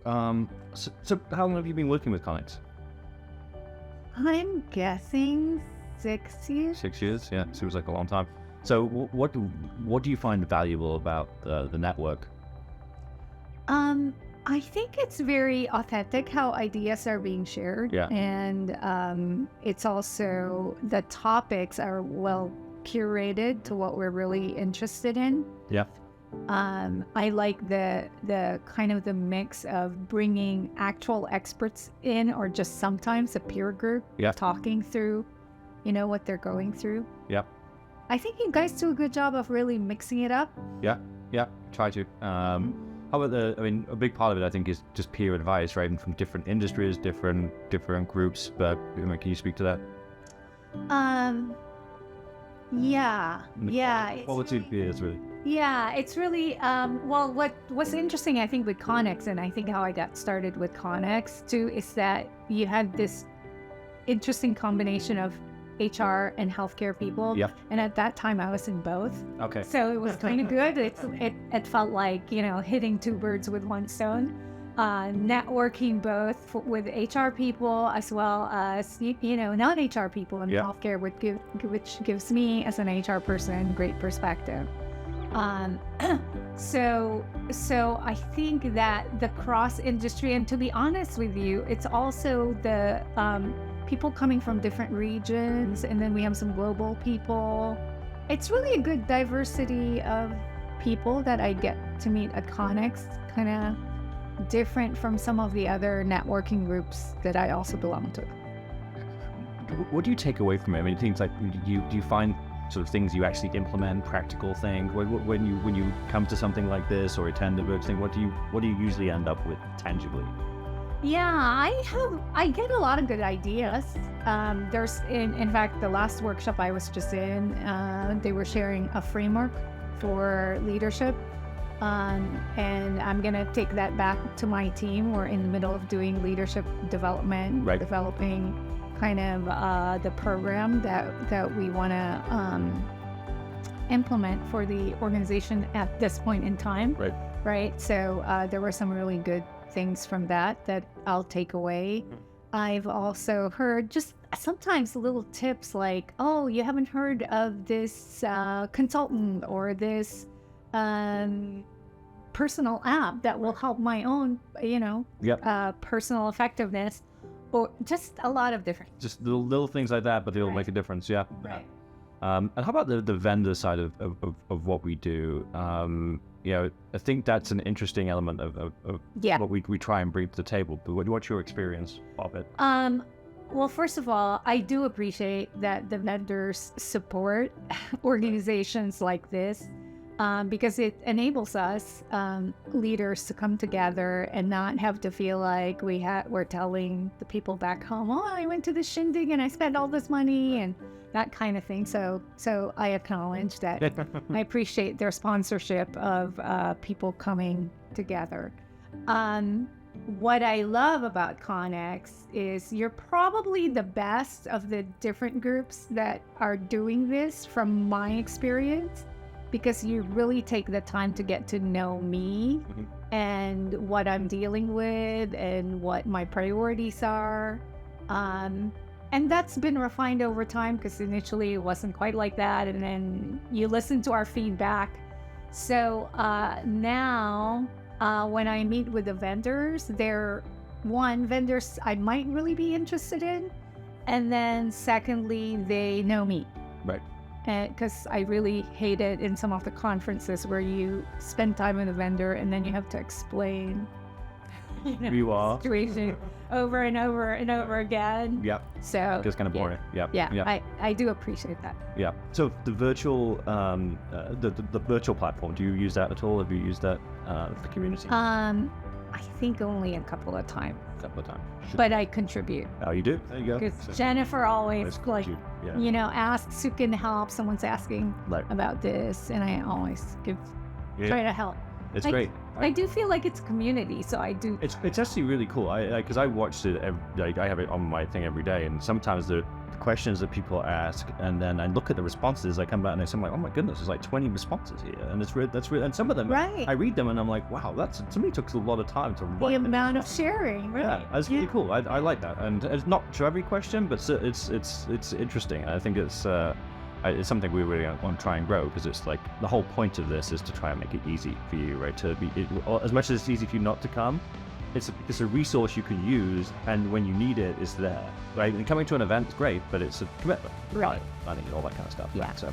So how long have you been working with Connex? I'm guessing 6 years. 6 years, yeah, seems like a long time. So what do you find valuable about the network? I think it's very authentic how ideas are being shared. Yeah. And it's also the topics are well curated to what we're really interested in. Yeah. I like the kind of the mix of bringing actual experts in, or just sometimes a peer group talking through, what they're going through. Yeah. I think you guys do a good job of really mixing it up. Yeah. Try to. How about a big part of it, I think, is just peer advice, right? And from different industries, different groups. But can you speak to that? Yeah. Quality peers, really. Yeah, it's really, well, what's interesting, I think, with Connex, and I think how I got started with Connex too, is that you had this interesting combination of HR and healthcare people. Yep. And at that time, I was in both. Okay. So it was kind of good. It felt like, hitting two birds with one stone. Networking both with HR people as well as, non-HR people in healthcare, which gives me, as an HR person, great perspective. So I think that the cross-industry, and to be honest with you, it's also the people coming from different regions, and then we have some global people. It's really a good diversity of people that I get to meet at Connex, kind of different from some of the other networking groups that I also belong to. What do you take away from it? I mean, things like, do you find sort of things you actually implement, practical things? When you come to something like this or attend a work thing, what do you usually end up with tangibly? Yeah, I get a lot of good ideas. There's in fact, the last workshop I was just in, they were sharing a framework for leadership. And I'm gonna take that back to my team. We're in the middle of doing leadership development, developing kind of the program that we want to implement for the organization at this point in time. Right. So there were some really good things from that I'll take away. I've also heard just sometimes little tips like, oh, you haven't heard of this consultant or this personal app that will help my own, personal effectiveness, or just a lot of different. Just little things like that, but they'll make a difference. Yeah. Right. And how about the vendor side of what we do? I think that's an interesting element of what we try and bring to the table. But what's your experience of it? Well, first of all, I do appreciate that the vendors support organizations like this, because it enables us leaders to come together and not have to feel like we're telling the people back home, oh, I went to the shindig and I spent all this money and that kind of thing. So I acknowledge that. I appreciate their sponsorship of people coming together. What I love about Connex is you're probably the best of the different groups that are doing this from my experience, because you really take the time to get to know me and what I'm dealing with and what my priorities are. And that's been refined over time, because initially it wasn't quite like that. And then you listen to our feedback. So now when I meet with the vendors, they're vendors I might really be interested in. And then secondly, they know me. Right. Because I really hate it in some of the conferences where you spend time with a vendor and then you have to explain situation over and over and over again. Yep. So it's kind of boring. Yeah. I do appreciate that. Yeah. So the virtual the virtual platform, do you use that at all? Have you used that for the community? I think only a couple of times. Sure. But I contribite. Oh, you do? There you go. Because Jennifer always asks who can help. Someone's asking about this, and I always try to help. It's great. I do feel like it's a community, so I do. It's actually really cool. Because I watched it. I have it on my thing every day, and sometimes questions that people ask, and then I look at the responses. I come back and I'm like, oh my goodness, there's like 20 responses here, and that's and some of them, Right. I read them and I'm like, wow, that's to me took a lot of time to The write. amount of sharing, right? Yeah, that's really cool. I like that, and it's not to every question, but it's interesting. And I think it's something we really want to try and grow, because it's like the whole point of this is to try and make it easy for you, right? To be as much as it's easy for you not to come, it's a resource you can use, and when you need it, it's there, right? And coming to an event is great, but it's a commitment, Right. money, and all that kind of stuff. Yeah. Right? So